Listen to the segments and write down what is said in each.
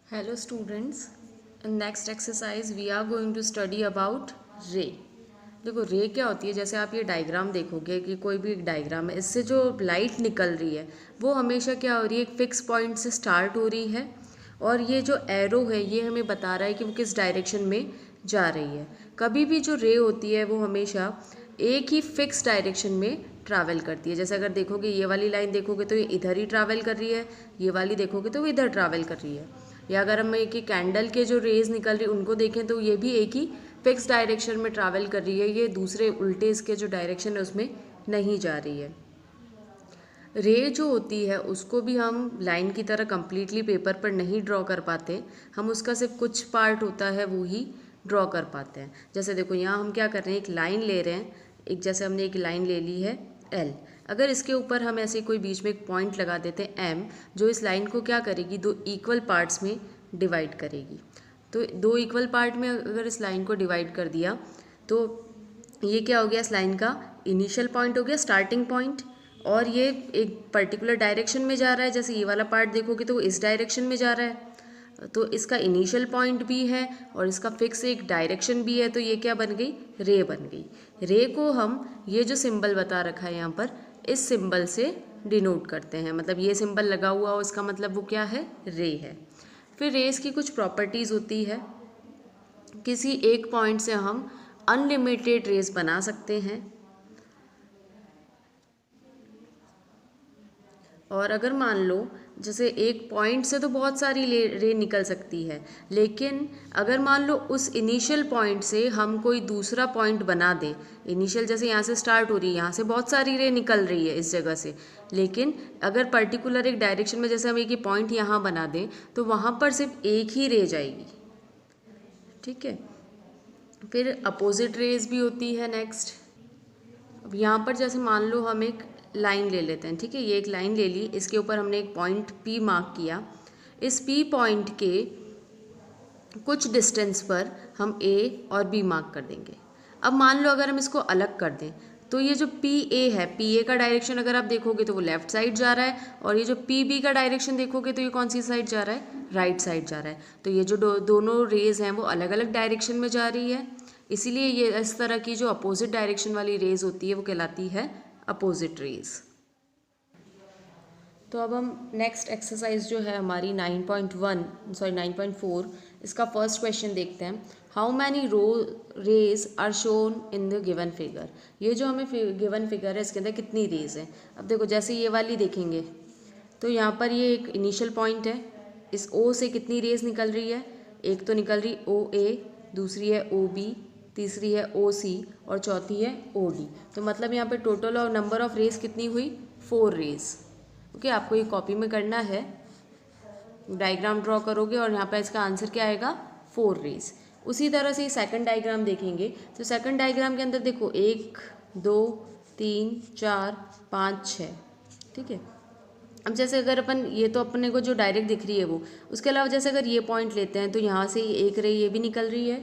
Hello students, in next exercise we are going to study about ray. देखो रे क्या होती है, जैसे आप ये डायग्राम देखोगे कि कोई भी एक डायग्राम है, इससे जो लाइट निकल रही है वो हमेशा क्या हो रही है, एक फिक्स पॉइंट से स्टार्ट हो रही है और ये जो एरो है ये हमें बता रहा है कि वो किस डायरेक्शन में जा रही है। कभी भी जो रे होती है वो हमेशा एक ही फिक्स डायरेक्शन में ट्रैवल करती है। जैसे अगर देखोगे ये वाली लाइन देखोगे तो ये इधर ही ट्रैवल कर रही है, ये वाली देखोगे तो वो इधर ट्रैवल कर रही है। या अगर हम एक ही कैंडल के जो रेज निकल रही उनको देखें तो ये भी एक ही फिक्स डायरेक्शन में ट्रैवल कर रही है, ये दूसरे उल्टे इसके जो डायरेक्शन है उसमें नहीं जा रही है। रे जो होती है उसको भी हम लाइन की तरह कम्प्लीटली पेपर पर नहीं ड्रॉ कर पाते, हम उसका सिर्फ कुछ पार्ट होता है वो ही ड्रॉ कर पाते हैं। जैसे देखो यहाँ हम क्या कर रहे हैं, एक लाइन ले रहे हैं, एक जैसे हमने एक लाइन ले ली है एल। अगर इसके ऊपर हम ऐसे कोई बीच में एक पॉइंट लगा देते हैं एम, जो इस लाइन को क्या करेगी, दो इक्वल पार्ट्स में डिवाइड करेगी। तो दो इक्वल पार्ट में अगर इस लाइन को डिवाइड कर दिया तो ये क्या हो गया, इस लाइन का इनिशियल पॉइंट हो गया, स्टार्टिंग पॉइंट, और ये एक पर्टिकुलर डायरेक्शन में जा रहा है। जैसे ये वाला पार्ट देखोगे तो वो इस डायरेक्शन में जा रहा है, तो इसका इनिशियल पॉइंट भी है और इसका फिक्स एक डायरेक्शन भी है, तो ये क्या बन गई, रे बन गई। रे को हम ये जो सिंबल बता रखा है यहाँ पर, इस सिंबल से डिनोट करते हैं। मतलब ये सिंबल लगा हुआ हो इसका मतलब वो क्या है, रे है। फिर रेस की कुछ प्रॉपर्टीज़ होती है। किसी एक पॉइंट से हम अनलिमिटेड रेस बना सकते हैं, और अगर मान लो जैसे एक पॉइंट से तो बहुत सारी रे निकल सकती है, लेकिन अगर मान लो उस इनिशियल पॉइंट से हम कोई दूसरा पॉइंट बना दें, इनिशियल जैसे यहाँ से स्टार्ट हो रही है, यहाँ से बहुत सारी रे निकल रही है इस जगह से, लेकिन अगर पर्टिकुलर एक डायरेक्शन में जैसे हम एक ही पॉइंट यहाँ बना दें तो वहाँ पर सिर्फ एक ही रे जाएगी। ठीक है। फिर अपोजिट रेज भी होती है नेक्स्ट। अब यहाँ पर जैसे मान लो हम एक लाइन ले लेते हैं, ठीक है, ये एक लाइन ले ली, इसके ऊपर हमने एक पॉइंट पी मार्क किया। इस पी पॉइंट के कुछ डिस्टेंस पर हम ए और बी मार्क कर देंगे। अब मान लो अगर हम इसको अलग कर दें तो ये जो पी ए है, पी ए का डायरेक्शन अगर आप देखोगे तो वो लेफ्ट साइड जा रहा है, और ये जो पी बी का डायरेक्शन देखोगे तो ये कौन सी साइड जा रहा है, राइट साइड जा रहा है। तो ये जो दोनों रेज हैं वो अलग अलग डायरेक्शन में जा रही है, इसीलिए ये इस तरह की जो अपोजिट डायरेक्शन वाली रेज होती है वो कहलाती है अपोजिट रेज। तो अब हम नेक्स्ट एक्सरसाइज जो है हमारी 9.4, इसका फर्स्ट क्वेश्चन देखते हैं। हाउ मैनी रो rays are shown in the given figure. ये जो हमें गिवन फिगर है इसके अंदर कितनी रेज है। अब देखो जैसे ये वाली देखेंगे तो यहाँ पर ये एक इनिशियल पॉइंट है, इस ओ से कितनी रेज निकल रही है, एक तो निकल रही ओ ए, दूसरी है ओ बी, तीसरी है ओ सी और चौथी है ओ डी। तो मतलब यहाँ पे टोटल और नंबर ऑफ रेज कितनी हुई, 4 रेज। ओके, आपको ये कॉपी में करना है, डायग्राम ड्रॉ करोगे और यहाँ पर इसका आंसर क्या आएगा, 4 रेज। उसी तरह से सेकंड डायग्राम देखेंगे तो सेकंड डायग्राम के अंदर देखो 1 2 3 4 5 6, ठीक है। अब जैसे अगर अपन ये तो अपने को जो डायरेक्ट दिख रही है वो, उसके अलावा जैसे अगर ये पॉइंट लेते हैं तो यहाँ से एक रे ये भी निकल रही है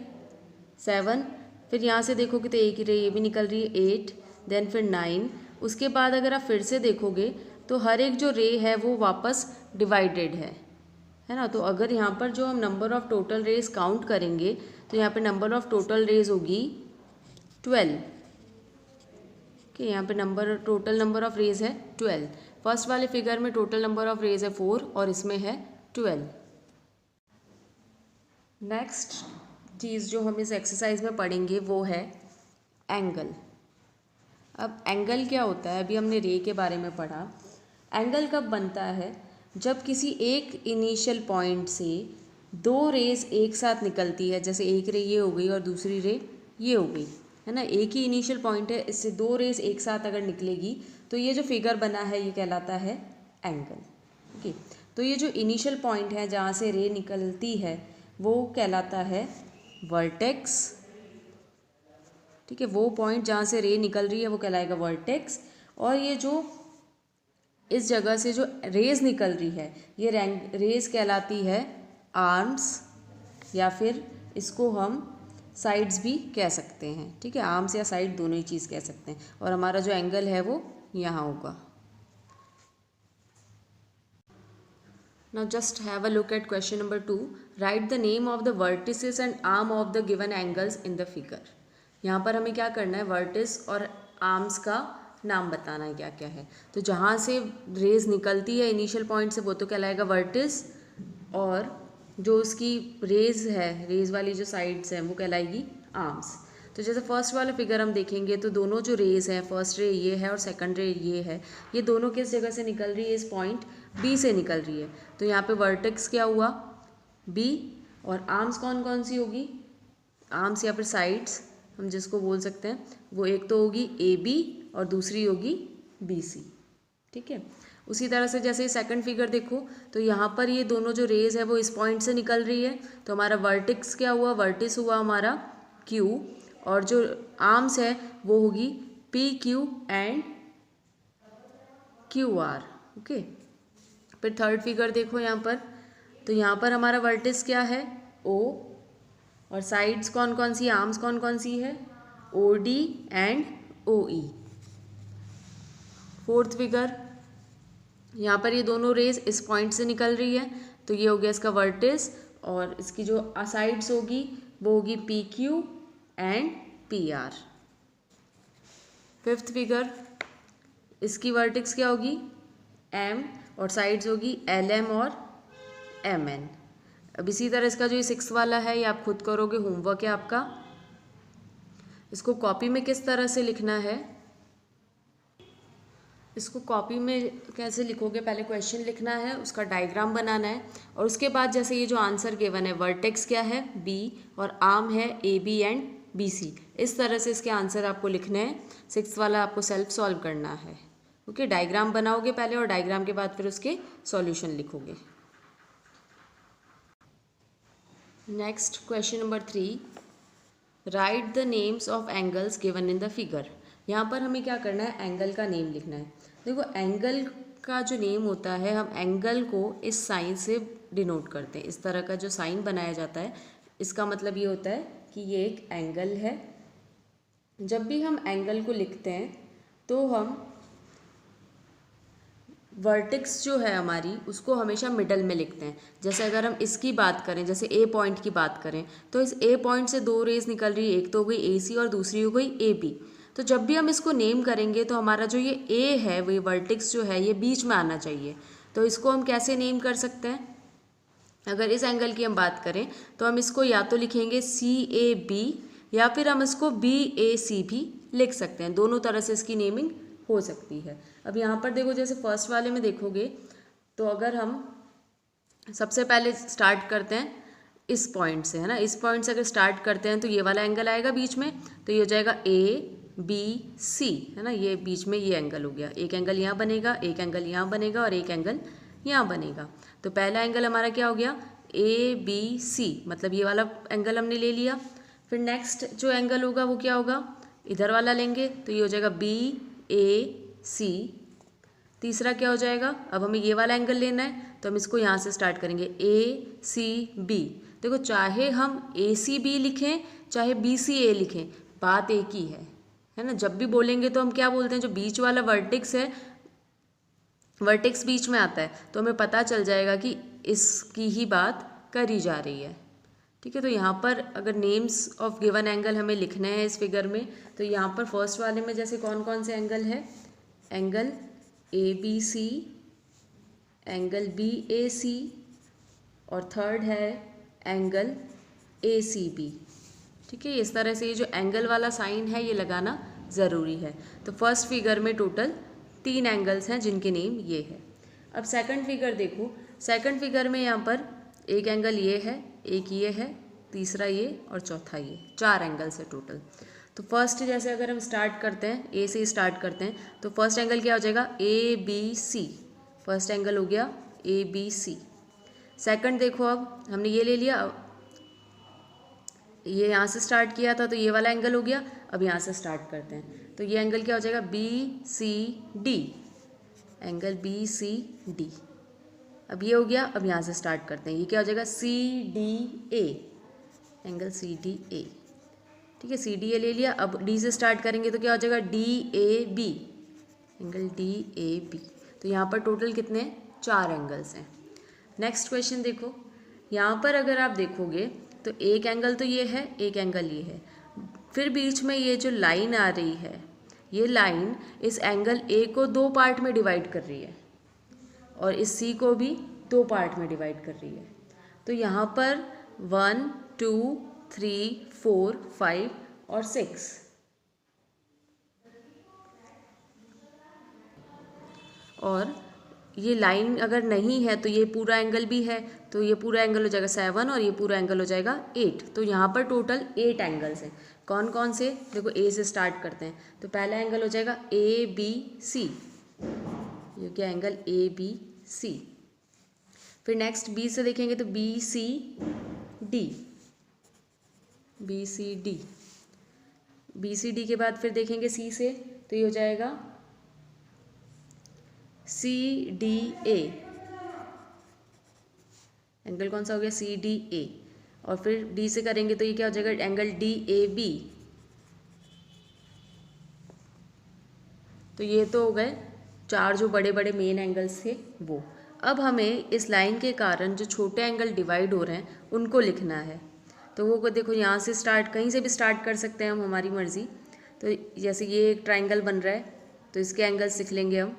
7, फिर यहाँ से देखोगे तो एक रे ये भी निकल रही है 8, देन फिर 9। उसके बाद अगर आप फिर से देखोगे तो हर एक जो रे है वो वापस डिवाइडेड है ना। तो अगर यहाँ पर जो हम number of total rays count करेंगे तो यहाँ पे नंबर ऑफ टोटल रेज होगी 12। कि यहाँ पे टोटल नंबर ऑफ रेज है 12। फर्स्ट वाले फिगर में टोटल नंबर ऑफ रेज है 4 और इसमें है 12। नेक्स्ट चीज़ जो हम इस एक्सरसाइज में पढ़ेंगे वो है एंगल। अब एंगल क्या होता है, अभी हमने रे के बारे में पढ़ा। एंगल कब बनता है, जब किसी एक इनिशियल पॉइंट से दो रेज एक साथ निकलती है। जैसे एक रे ये हो गई और दूसरी रे ये हो गई, है ना, एक ही इनिशियल पॉइंट है, इससे दो रेज एक साथ अगर निकलेगी तो ये जो फिगर बना है ये कहलाता है एंगल। ओके, तो ये जो इनिशियल पॉइंट है जहाँ से रे निकलती है वो कहलाता है वर्टेक्स। ठीक है, वो पॉइंट जहाँ से रे निकल रही है वो कहलाएगा वर्टेक्स, और ये जो इस जगह से जो रेज निकल रही है ये रेज कहलाती है आर्म्स, या फिर इसको हम साइड्स भी कह सकते हैं। ठीक है, आर्म्स या साइड दोनों ही चीज़ कह सकते हैं, और हमारा जो एंगल है वो यहाँ होगा। Now just have a look at question number 2. Write the name of the vertices and arm of the given angles in the figure. यहाँ पर हमें क्या करना है, वर्टिस और आर्म्स का नाम बताना है क्या क्या है. तो जहाँ से रेज निकलती है इनिशियल पॉइंट से वो तो कहलाएगा वर्टिस, और जो उसकी रेज है, रेज वाली जो साइड्स हैं वो कहलाएगी आर्म्स. तो जैसे फर्स्ट वाला फिगर हम देखेंगे तो दोनों जो रेज हैं, फर्स्ट रे ये है और सेकंड रे ये है, ये दोनों किस जगह से निकल रही है, इस पॉइंट बी से निकल रही है. तो यहाँ पे वर्टेक्स क्या हुआ, बी, और आर्म्स कौन कौन सी होगी, आर्म्स या फिर साइड्स हम जिसको बोल सकते हैं, वो एक तो होगी ए बी और दूसरी होगी बी सी. ठीक है. उसी तरह से जैसे सेकंड फिगर देखो तो यहाँ पर ये दोनों जो रेज है वो इस पॉइंट से निकल रही है. तो हमारा वर्टेक्स क्या हुआ, वर्टिस हुआ हमारा क्यू, और जो आर्म्स है वो होगी P Q and Q R. Okay. फिर थर्ड फिगर देखो यहाँ पर, तो यहाँ पर हमारा वर्टिस क्या है, ओ, और साइड्स कौन कौन सी, आर्म्स कौन कौन सी है, O D and O E. Fourth figure, यहाँ पर ये दोनों रेज इस पॉइंट से निकल रही है तो ये हो गया इसका वर्टिस, और इसकी जो साइड्स होगी वो होगी P Q and P R. Fifth figure, इसकी वर्टेक्स क्या होगी, एम, और साइड्स होगी एल एम और एम एन. अब इसी तरह इसका जो ये सिक्स वाला है ये आप खुद करोगे, होमवर्क है आपका. इसको कॉपी में किस तरह से लिखना है, इसको कॉपी में कैसे लिखोगे, पहले क्वेश्चन लिखना है, उसका डायग्राम बनाना है, और उसके बाद जैसे ये जो आंसर गिवन है, वर्टेक्स क्या है बी और आर्म है A B and B C, इस तरह से इसके आंसर आपको लिखने हैं. सिक्स वाला आपको सेल्फ सॉल्व करना है. ओके. डायग्राम बनाओगे पहले और डायग्राम के बाद फिर उसके सॉल्यूशन लिखोगे. Next question number 3. Right the names of angles given in the figure. यहाँ पर हमें क्या करना है, एंगल का नेम लिखना है. देखो एंगल का जो नेम होता है, हम एंगल को इस साइन से डिनोट करते हैं. इस तरह का जो साइन बनाया जाता है, इसका मतलब ये होता है कि ये एक एंगल है. जब भी हम एंगल को लिखते हैं तो हम वर्टेक्स जो है हमारी उसको हमेशा मिडल में लिखते हैं. जैसे अगर हम इसकी बात करें, जैसे ए पॉइंट की बात करें, तो इस ए पॉइंट से दो रेज निकल रही है, एक तो हो गई ए सी और दूसरी हो गई ए बी. तो जब भी हम इसको नेम करेंगे तो हमारा जो ये ए है, वो वर्टेक्स जो है ये बीच में आना चाहिए. तो इसको हम कैसे नेम कर सकते हैं, अगर इस एंगल की हम बात करें तो हम इसको या तो लिखेंगे सी ए बी, या फिर हम इसको बी ए सी भी लिख सकते हैं. दोनों तरह से इसकी नेमिंग हो सकती है. अब यहाँ पर देखो, जैसे फर्स्ट वाले में देखोगे तो अगर हम सबसे पहले स्टार्ट करते हैं इस पॉइंट से, है ना, इस पॉइंट से अगर स्टार्ट करते हैं तो ये वाला एंगल आएगा बीच में, तो ये हो जाएगा ए बी सी, है ना, ये बीच में ये एंगल हो गया. एक एंगल यहाँ बनेगा, एक एंगल यहाँ बनेगा और एक एंगल यहाँ बनेगा. तो पहला एंगल हमारा क्या हो गया, ए बी सी, मतलब ये वाला एंगल हमने ले लिया. फिर नेक्स्ट जो एंगल होगा वो क्या होगा, इधर वाला लेंगे तो ये हो जाएगा बी ए सी. तीसरा क्या हो जाएगा, अब हमें ये वाला एंगल लेना है तो हम इसको यहाँ से स्टार्ट करेंगे, ए सी बी. देखो चाहे हम ए सी बी लिखें चाहे बी सी ए लिखें, बात एक ही है ना. जब भी बोलेंगे तो हम क्या बोलते हैं, जो बीच वाला वर्टेक्स है, वर्टेक्स बीच में आता है तो हमें पता चल जाएगा कि इसकी ही बात करी जा रही है. ठीक है. तो यहाँ पर अगर नेम्स ऑफ गिवन एंगल हमें लिखने हैं इस फिगर में, तो यहाँ पर फर्स्ट वाले में जैसे कौन कौन से एंगल है, angle A B C, angle B A C, और थर्ड है एंगल ए सी बी. ठीक है. इस तरह से ये जो एंगल वाला साइन है ये लगाना ज़रूरी है. तो फर्स्ट फिगर में टोटल 3 एंगल्स हैं जिनके नेम ये है. अब सेकंड फिगर देखो, सेकंड फिगर में यहाँ पर एक एंगल ये है, एक ये है, तीसरा ये और चौथा ये, 4 एंगल्स है टोटल. तो फर्स्ट जैसे अगर हम स्टार्ट करते हैं, ए से स्टार्ट करते हैं, तो फर्स्ट एंगल क्या हो जाएगा, A B C. First angle हो गया ए बी सी. सेकंड देखो, अब हमने ये ले लिया, ये यहाँ से स्टार्ट किया था तो ये वाला एंगल हो गया. अब यहाँ से स्टार्ट करते हैं तो ये एंगल क्या हो जाएगा, B C D, angle B C D. अब ये हो गया. अब यहाँ से स्टार्ट करते हैं, ये क्या हो जाएगा, C D A, angle C D A. ठीक है. सी डी ए ले लिया. अब डी से स्टार्ट करेंगे तो क्या हो जाएगा, D A B, angle D A B. तो यहाँ पर टोटल कितने, 4 एंगल्स हैं. नेक्स्ट क्वेश्चन देखो, यहाँ पर अगर आप देखोगे तो एक एंगल तो ये है, एक एंगल ये है, फिर बीच में ये जो लाइन आ रही है, ये लाइन इस एंगल ए को दो पार्ट में डिवाइड कर रही है और इस सी को भी दो पार्ट में डिवाइड कर रही है। तो यहाँ पर 1 2 3 4 5 और 6, और ये लाइन अगर नहीं है तो ये पूरा एंगल भी है, तो ये पूरा एंगल हो जाएगा 7 और ये पूरा एंगल हो जाएगा 8। तो यहाँ पर टोटल 8 एंगल्स हैं। कौन कौन से? देखो ए से स्टार्ट करते हैं। तो पहला एंगल हो जाएगा ए बी सी, ये क्या एंगल ए बी सी। फिर नेक्स्ट बी से देखेंगे तो B C D, B C D. B C D के बाद फिर देखेंगे सी से, तो ये हो जाएगा सी डी ए, एंगल कौन सा हो गया? C D A. और फिर डी से करेंगे तो ये क्या हो जाएगा? Angle D A B. तो ये तो हो गए चार जो बड़े बड़े मेन एंगल्स थे वो। अब हमें इस लाइन के कारण जो छोटे एंगल डिवाइड हो रहे हैं उनको लिखना है। तो वो देखो यहाँ से स्टार्ट, कहीं से भी स्टार्ट कर सकते हैं हम, हमारी मर्ज़ी। तो जैसे ये एक ट्राइंगल बन रहा है तो इसके एंगल्स लिख लेंगे हम।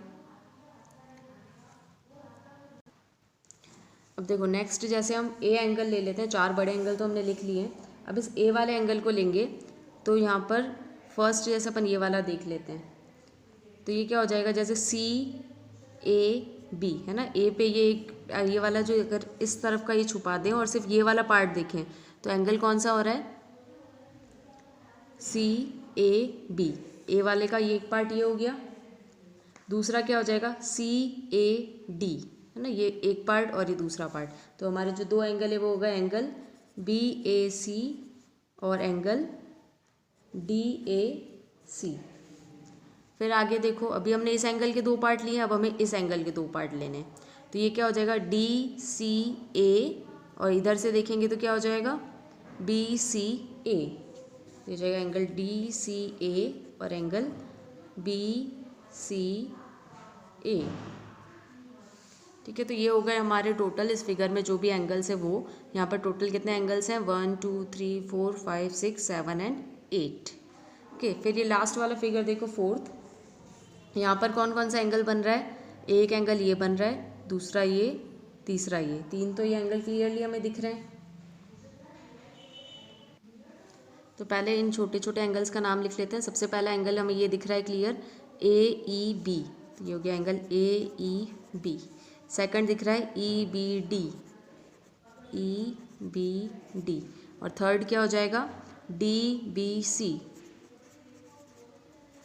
अब देखो नेक्स्ट जैसे हम ए एंगल ले लेते हैं, चार बड़े एंगल तो हमने लिख लिए हैं। अब इस ए वाले एंगल को लेंगे तो यहाँ पर फर्स्ट जैसे अपन ये वाला देख लेते हैं, तो ये क्या हो जाएगा? जैसे सी ए बी है ना, ए पे ये वाला जो, अगर इस तरफ का ये छुपा दें और सिर्फ ये वाला पार्ट देखें तो एंगल कौन सा हो रहा है? सी ए बी। ए वाले का ये एक पार्ट ये हो गया, दूसरा क्या हो जाएगा? सी ए डी है ना, ये एक पार्ट और ये दूसरा पार्ट। तो हमारे जो दो एंगल है वो होगा एंगल बी ए सी और एंगल डी ए सी। फिर आगे देखो, अभी हमने इस एंगल के दो पार्ट लिए, अब हमें इस एंगल के दो पार्ट लेने हैं। तो ये क्या हो जाएगा? डी सी ए, और इधर से देखेंगे तो क्या हो जाएगा? बी सी ए। ये हो जाएगा एंगल डी सी ए और एंगल बी सी ए। ठीक है, तो ये हो गए हमारे टोटल इस फिगर में जो भी एंगल्स है वो। यहाँ पर टोटल कितने एंगल्स हैं? 1 2 3 4 5 6 7 एंड 8। ओके, फिर ये लास्ट वाला फिगर देखो, फोर्थ। यहाँ पर कौन कौन सा एंगल बन रहा है? एक एंगल ये बन रहा है, दूसरा ये, तीसरा ये, तीन तो ये एंगल क्लियरली हमें दिख रहे हैं। तो पहले इन छोटे छोटे एंगल्स का नाम लिख लेते हैं। सबसे पहला एंगल हमें ये दिख रहा है क्लियर, ए ई बी, ये हो गया angle A E B. Second दिख रहा है E B D, E B D. और थर्ड क्या हो जाएगा? D B C.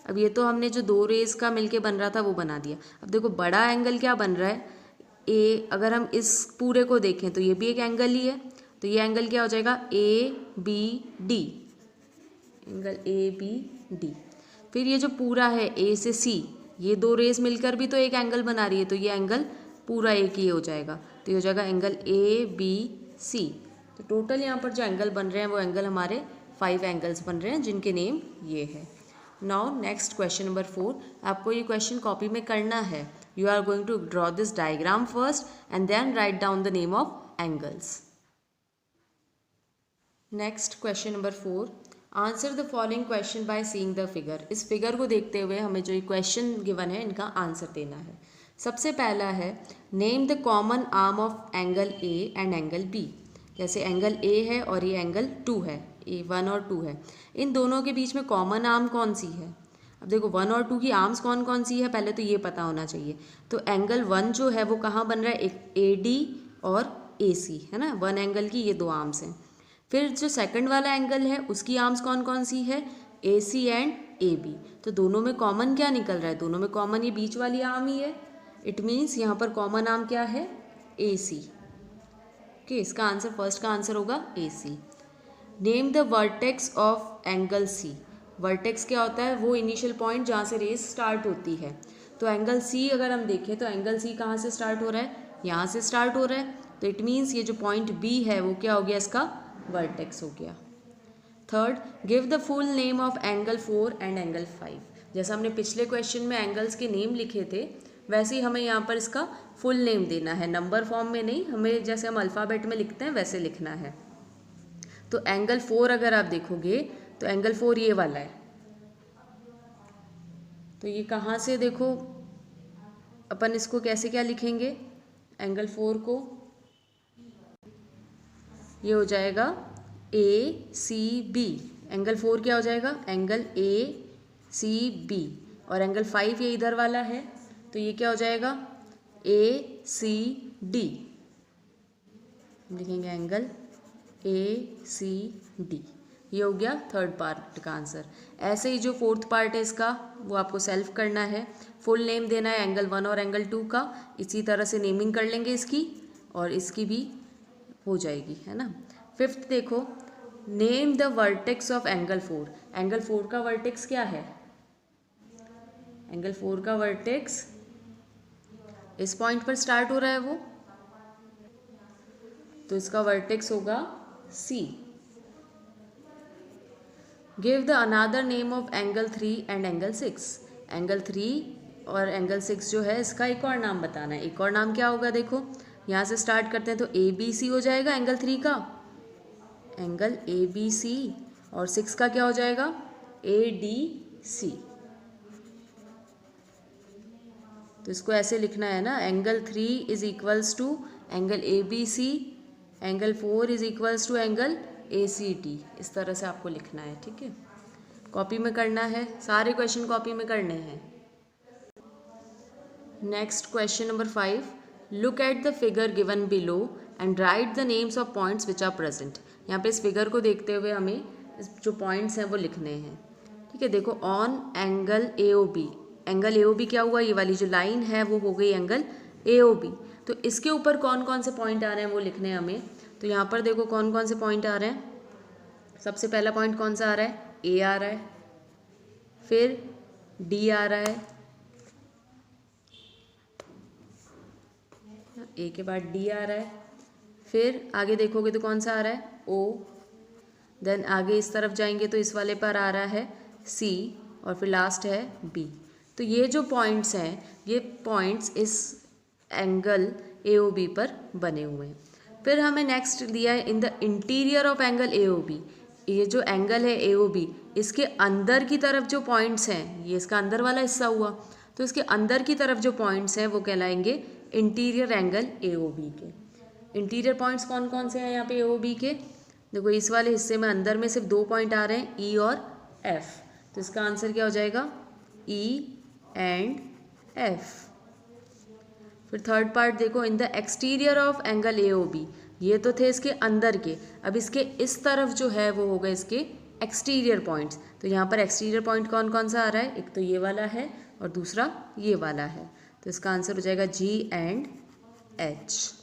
अब ये तो हमने जो दो रेज का मिलके बन रहा था वो बना दिया। अब देखो बड़ा एंगल क्या बन रहा है? ए, अगर हम इस पूरे को देखें तो ये भी एक एंगल ही है, तो ये एंगल क्या हो जाएगा? A B D, angle A B D. फिर ये जो पूरा है ए से सी, ये दो रेज मिलकर भी तो एक एंगल बना रही है, तो ये एंगल पूरा एक ही हो जाएगा, तो ये हो जाएगा एंगल ए बी सी। तो टोटल यहाँ पर जो एंगल बन रहे हैं वो एंगल हमारे 5 एंगल्स बन रहे हैं जिनके नेम ये है। Now next question number 4। आपको ये क्वेश्चन कॉपी में करना है। You are going to draw this diagram first and then write down the name of angles. Next question number 4, answer the following question by seeing the figure. इस figure को देखते हुए हमें जो क्वेश्चन गिवन है इनका आंसर देना है। सबसे पहला है, name the common arm of angle A and angle B. जैसे एंगल ए है और ये एंगल 2 है, ए 1 और 2 है, इन दोनों के बीच में कॉमन आर्म कौन सी है? अब देखो 1 और 2 की आर्म्स कौन कौन सी है पहले तो ये पता होना चाहिए। तो एंगल 1 जो है वो कहाँ बन रहा है? एक ए डी और ए सी है ना, 1 एंगल की ये दो आर्म्स हैं। फिर जो सेकंड वाला एंगल है उसकी आर्म्स कौन कौन सी है? A C and A B. तो दोनों में कॉमन क्या निकल रहा है? दोनों में कॉमन ये बीच वाली आर्म ही है। इट मीन्स यहाँ पर कॉमन आर्म क्या है? A C. ओके, इसका आंसर, फर्स्ट का आंसर होगा A C. Name the vertex of angle C. Vertex क्या होता है? वो इनिशियल पॉइंट जहाँ से रेस स्टार्ट होती है। तो एंगल सी अगर हम देखें तो एंगल सी कहाँ से स्टार्ट हो रहा है? यहाँ से स्टार्ट हो रहा है। तो इट मीन्स ये जो पॉइंट बी है वो क्या हो गया? इसका वर्टेक्स हो गया। Third, give the full name of angle 4 and angle 5। जैसा हमने पिछले क्वेश्चन में एंगल्स के नेम लिखे थे वैसे ही हमें यहाँ पर इसका फुल नेम देना है, नंबर फॉर्म में नहीं, हमें जैसे हम अल्फ़ाबेट में लिखते हैं वैसे लिखना है। तो एंगल 4 अगर आप देखोगे तो एंगल 4 ये वाला है। तो ये कहाँ से देखो अपन इसको कैसे क्या लिखेंगे, एंगल 4 को ये हो जाएगा ACB। एंगल 4 क्या हो जाएगा, एंगल ACB। और एंगल 5 ये इधर वाला है तो ये क्या हो जाएगा ACD। लिखेंगे एंगल ACD। ये हो गया थर्ड पार्ट का आंसर। ऐसे ही जो फोर्थ पार्ट है इसका वो आपको सेल्फ करना है, फुल नेम देना है एंगल 1 और एंगल 2 का। इसी तरह से नेमिंग कर लेंगे इसकी और इसकी भी हो जाएगी, है ना। फिफ्थ देखो, name the vertex of angle 4। Angle 4 का वर्टेक्स क्या है, एंगल 4 का वर्टेक्स इस पॉइंट पर स्टार्ट हो रहा है वो, तो इसका वर्टेक्स होगा C। Give the another name of angle 3 and angle 6। Angle 3 और एंगल 6 जो है इसका एक और नाम बताना है। एक और नाम क्या होगा, देखो यहाँ से स्टार्ट करते हैं तो ABC हो जाएगा एंगल 3 का, एंगल ABC। और 6 का क्या हो जाएगा ADC। तो इसको ऐसे लिखना है ना, angle 3 is equals to angle ABC, angle 4 is equals to angle ACT। इस तरह से आपको लिखना है, ठीक है। कॉपी में करना है, सारे क्वेश्चन कॉपी में करने हैं। Next question number 5, look at the figure given below and write the names of points which are present. यहाँ पे इस फिगर को देखते हुए हमें जो पॉइंट्स हैं वो लिखने हैं, ठीक है। देखो on angle AOB, angle AOB क्या हुआ, ये वाली जो लाइन है वो हो गई एंगल AOB। तो इसके ऊपर कौन कौन से पॉइंट आ रहे हैं वो लिखने हैं हमें। तो यहाँ पर देखो कौन कौन से पॉइंट आ रहे हैं। सबसे पहला पॉइंट कौन सा आ रहा है, A आ रहा है, फिर D आ रहा है, A के बाद D आ रहा है, फिर आगे देखोगे तो कौन सा आ रहा है O, देन आगे इस तरफ जाएंगे तो इस वाले पर आ रहा है C, और फिर लास्ट है B। तो ये जो पॉइंट्स हैं ये पॉइंट्स इस एंगल AOB पर बने हुए हैं। फिर हमें नेक्स्ट दिया है in the interior of angle AOB। ये जो एंगल है AOB इसके अंदर की तरफ जो पॉइंट्स हैं, ये इसका अंदर वाला हिस्सा हुआ, तो इसके अंदर की तरफ जो पॉइंट्स हैं वो कहलाएंगे इंटीरियर एंगल AOB के। इंटीरियर पॉइंट्स कौन कौन से हैं यहाँ पे AOB के, देखो इस वाले हिस्से में अंदर में सिर्फ 2 पॉइंट आ रहे हैं E और F। तो इसका आंसर क्या हो जाएगा E एंड F। फिर थर्ड पार्ट देखो, in the exterior of angle AOB, ये तो थे इसके अंदर के, अब इसके इस तरफ जो है वो हो गए इसके एक्सटीरियर पॉइंट्स। तो यहाँ पर एक्सटीरियर पॉइंट कौन कौन सा आ रहा है, एक तो ये वाला है और दूसरा ये वाला है। तो इसका आंसर हो जाएगा G एंड H।